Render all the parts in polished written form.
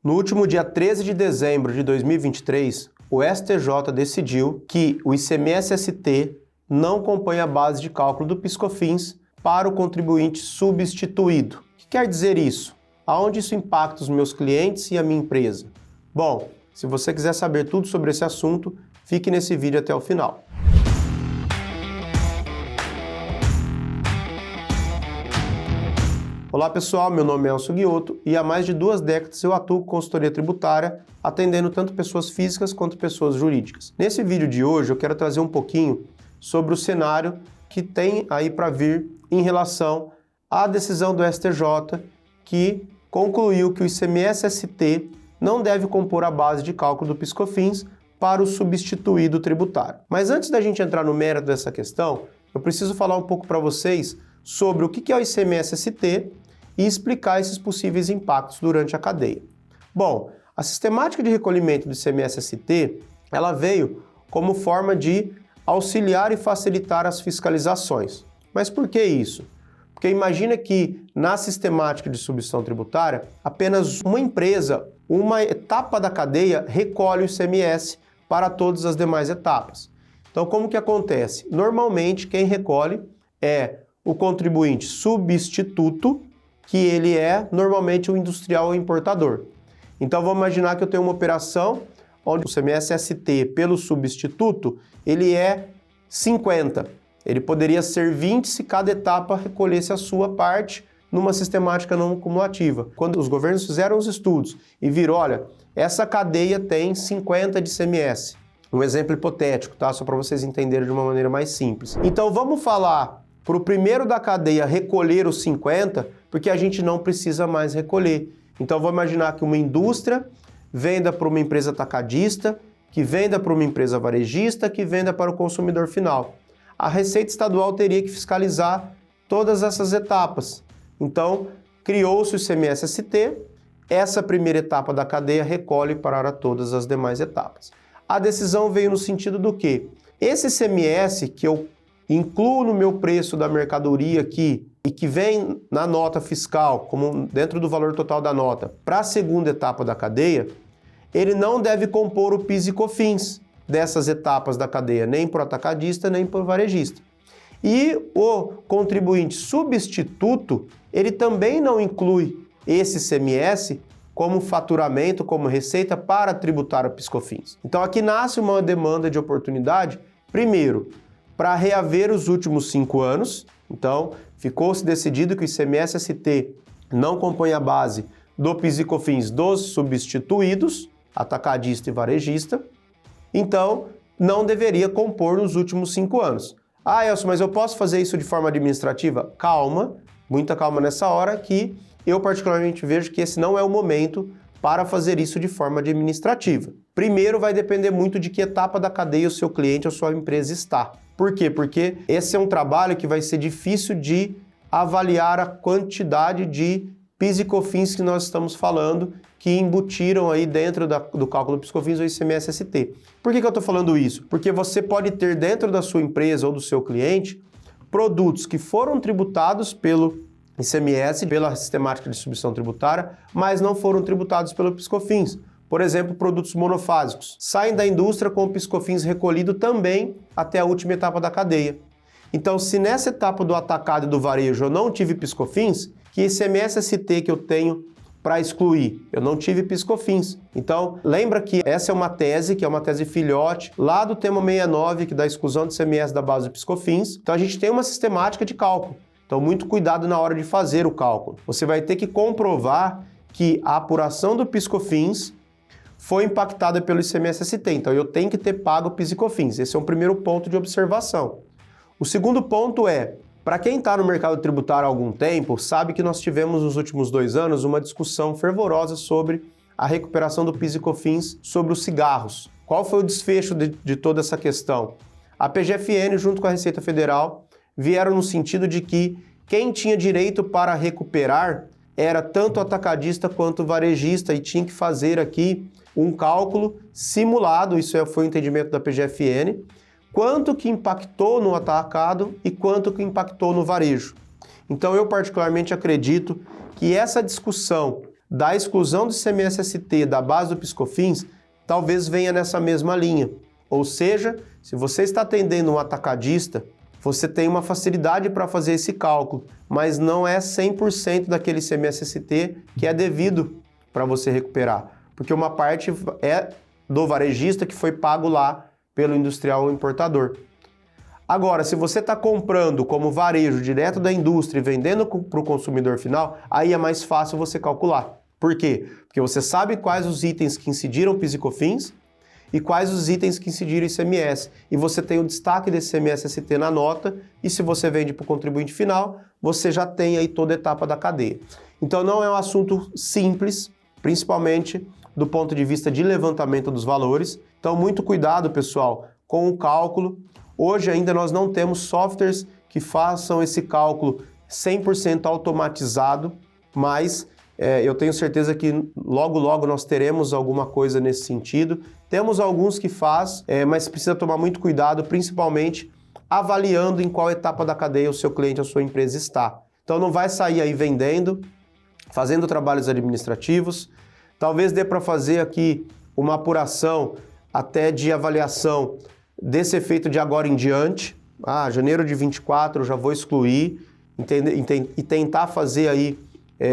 No último dia 13 de dezembro de 2023, o STJ decidiu que o ICMS-ST não compõe a base de cálculo do PIS/COFINS para o contribuinte substituído. O que quer dizer isso? Aonde isso impacta os meus clientes e a minha empresa? Bom, se você quiser saber tudo sobre esse assunto, fique nesse vídeo até o final. Olá pessoal, meu nome é Elcio Guiotto e há mais de 2 décadas eu atuo com consultoria tributária, atendendo tanto pessoas físicas quanto pessoas jurídicas. Nesse vídeo de hoje eu quero trazer um pouquinho sobre o cenário que tem aí para vir em relação à decisão do STJ que concluiu que o ICMS-ST não deve compor a base de cálculo do PIS/COFINS para o substituído tributário. Mas antes da gente entrar no mérito dessa questão, eu preciso falar um pouco para vocês sobre o que é o ICMS-ST e explicar esses possíveis impactos durante a cadeia. Bom, a sistemática de recolhimento do ICMS-ST, ela veio como forma de auxiliar e facilitar as fiscalizações. Mas por que isso? Porque imagina que na sistemática de substituição tributária, apenas uma empresa, uma etapa da cadeia recolhe o ICMS para todas as demais etapas. Então como que acontece? Normalmente quem recolhe é o contribuinte substituto, que ele é normalmente o industrial ou importador. Então vamos imaginar que eu tenho uma operação onde o ICMS-ST pelo substituto, ele é 50. Ele poderia ser 20 se cada etapa recolhesse a sua parte numa sistemática não cumulativa. Quando os governos fizeram os estudos e viram, olha, essa cadeia tem 50 de ICMS. Um exemplo hipotético, tá? Só para vocês entenderem de uma maneira mais simples. Então vamos falar para o primeiro da cadeia recolher os 50, porque a gente não precisa mais recolher. Então vamos imaginar que uma indústria venda para uma empresa atacadista, que venda para uma empresa varejista, que venda para o consumidor final. A Receita Estadual teria que fiscalizar todas essas etapas. Então criou-se o ICMS-ST, essa primeira etapa da cadeia recolhe para todas as demais etapas. A decisão veio no sentido do quê? Esse ICMS que eu incluo no meu preço da mercadoria aqui e que vem na nota fiscal, como dentro do valor total da nota, para a segunda etapa da cadeia, ele não deve compor o PIS e COFINS dessas etapas da cadeia, nem para o atacadista, nem para o varejista. E o contribuinte substituto, ele também não inclui esse ICMS como faturamento, como receita para tributar o PIS/COFINS. Então aqui nasce uma demanda de oportunidade, primeiro, para reaver os últimos 5 anos. Então, ficou-se decidido que o ICMS-ST não compõe a base do PIS e COFINS dos substituídos, atacadista e varejista. Então, não deveria compor nos últimos 5 anos. Ah, Elcio, mas eu posso fazer isso de forma administrativa? Calma, muita calma nessa hora, que eu particularmente vejo que esse não é o momento para fazer isso de forma administrativa. Primeiro, vai depender muito de que etapa da cadeia o seu cliente ou sua empresa está. Por quê? Porque esse é um trabalho que vai ser difícil de avaliar a quantidade de PIS e COFINS que nós estamos falando, que embutiram aí dentro do cálculo do PIS/COFINS ou ICMS-ST. Por que eu estou falando isso? Porque você pode ter dentro da sua empresa ou do seu cliente produtos que foram tributados pelo ICMS, pela sistemática de substituição tributária, mas não foram tributados pelo PIS/COFINS. Por exemplo, produtos monofásicos. Saem da indústria com o PIS/COFINS recolhido também até a última etapa da cadeia. Então, se nessa etapa do atacado e do varejo eu não tive PIS/COFINS, que ICMS-ST que eu tenho para excluir? Eu não tive PIS/COFINS. Então, lembra que essa é uma tese, que é uma tese filhote, lá do tema 69, que dá a exclusão do ICMS da base do PIS/COFINS. Então, a gente tem uma sistemática de cálculo. Então, muito cuidado na hora de fazer o cálculo. Você vai ter que comprovar que a apuração do PIS/COFINS foi impactada pelo ICMS-ST. Então, eu tenho que ter pago o PIS e COFINS. Esse é um primeiro ponto de observação. O segundo ponto é, para quem está no mercado tributário há algum tempo, sabe que nós tivemos nos últimos 2 anos uma discussão fervorosa sobre a recuperação do PIS e COFINS sobre os cigarros. Qual foi o desfecho de toda essa questão? A PGFN, junto com a Receita Federal, vieram no sentido de que quem tinha direito para recuperar era tanto atacadista quanto varejista e tinha que fazer aqui um cálculo simulado, isso foi o entendimento da PGFN, quanto que impactou no atacado e quanto que impactou no varejo. Então eu particularmente acredito que essa discussão da exclusão do ICMS-ST da base do PIS/COFINS, talvez venha nessa mesma linha. Ou seja, se você está atendendo um atacadista, você tem uma facilidade para fazer esse cálculo, mas não é 100% daquele ICMS-ST que é devido para você recuperar, porque uma parte é do varejista que foi pago lá pelo industrial ou importador. Agora, se você está comprando como varejo direto da indústria e vendendo para o consumidor final, aí é mais fácil você calcular. Por quê? Porque você sabe quais os itens que incidiram PIS e COFINS e quais os itens que incidiram ICMS. E você tem o destaque desse ICMS-ST na nota, e se você vende para o contribuinte final, você já tem aí toda a etapa da cadeia. Então não é um assunto simples, principalmente do ponto de vista de levantamento dos valores. Então muito cuidado, pessoal, com o cálculo. Hoje ainda nós não temos softwares que façam esse cálculo 100% automatizado, mas eu tenho certeza que logo nós teremos alguma coisa nesse sentido. Temos alguns que faz, mas precisa tomar muito cuidado, principalmente avaliando em qual etapa da cadeia o seu cliente, a sua empresa está. Então não vai sair aí vendendo, fazendo trabalhos administrativos. Talvez dê para fazer aqui uma apuração até de avaliação desse efeito de agora em diante. Janeiro de 24 eu já vou excluir e tentar fazer aí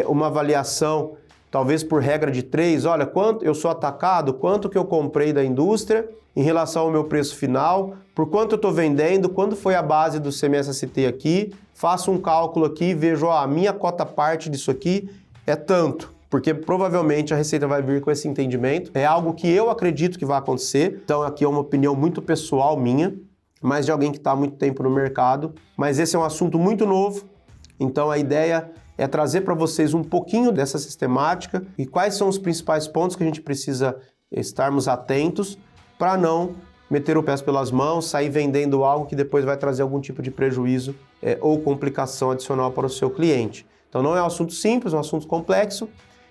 uma avaliação, talvez por regra de 3, olha, quanto eu sou atacado, quanto que eu comprei da indústria em relação ao meu preço final, por quanto eu estou vendendo, quando foi a base do ICMS-ST aqui, faço um cálculo aqui e vejo, a minha cota parte disso aqui é tanto. Porque provavelmente a Receita vai vir com esse entendimento. É algo que eu acredito que vai acontecer. Então aqui é uma opinião muito pessoal minha, mas de alguém que está há muito tempo no mercado. Mas esse é um assunto muito novo, então a ideia é trazer para vocês um pouquinho dessa sistemática e quais são os principais pontos que a gente precisa estarmos atentos para não meter o pé pelas mãos, sair vendendo algo que depois vai trazer algum tipo de prejuízo ou complicação adicional para o seu cliente. Então não é um assunto simples, é um assunto complexo,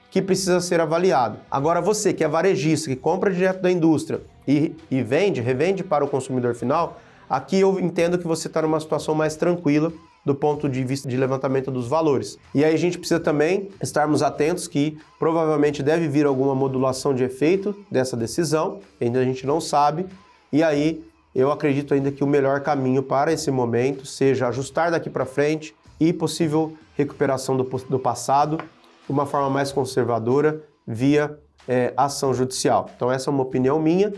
que precisa ser avaliado. Agora você que é varejista, que compra direto da indústria e revende para o consumidor final, aqui eu entendo que você está numa situação mais tranquila do ponto de vista de levantamento dos valores. E aí a gente precisa também estarmos atentos que provavelmente deve vir alguma modulação de efeito dessa decisão, ainda a gente não sabe, e aí eu acredito ainda que o melhor caminho para esse momento seja ajustar daqui para frente e possível recuperação do passado, de uma forma mais conservadora, via ação judicial. Então essa é uma opinião minha,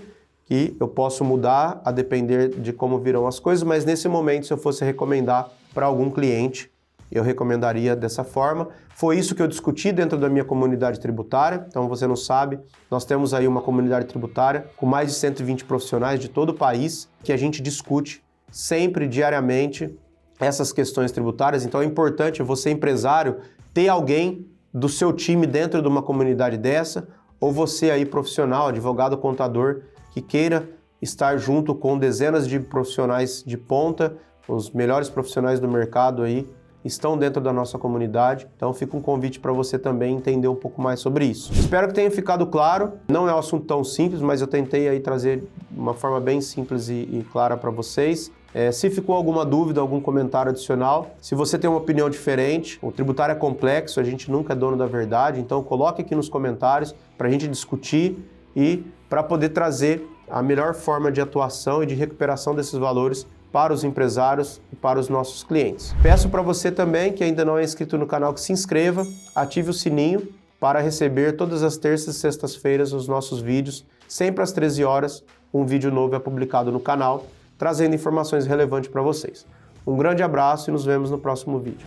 que eu posso mudar a depender de como virão as coisas, mas nesse momento, se eu fosse recomendar para algum cliente, eu recomendaria dessa forma. Foi isso que eu discuti dentro da minha comunidade tributária. Então você não sabe, nós temos aí uma comunidade tributária com mais de 120 profissionais de todo o país, que a gente discute sempre, diariamente, essas questões tributárias. Então é importante você, empresário, ter alguém do seu time dentro de uma comunidade dessa, ou você aí profissional, advogado, contador, que queira estar junto com dezenas de profissionais de ponta, os melhores profissionais do mercado aí estão dentro da nossa comunidade, então fica um convite para você também entender um pouco mais sobre isso. Espero que tenha ficado claro, não é um assunto tão simples, mas eu tentei aí trazer de uma forma bem simples e clara para vocês. Se ficou alguma dúvida, algum comentário adicional, se você tem uma opinião diferente, o tributário é complexo, a gente nunca é dono da verdade, então coloque aqui nos comentários para a gente discutir e para poder trazer a melhor forma de atuação e de recuperação desses valores para os empresários e para os nossos clientes. Peço para você também, que ainda não é inscrito no canal, que se inscreva, ative o sininho para receber todas as terças e sextas-feiras os nossos vídeos. Sempre às 13 horas, um vídeo novo é publicado no canal, trazendo informações relevantes para vocês. Um grande abraço e nos vemos no próximo vídeo.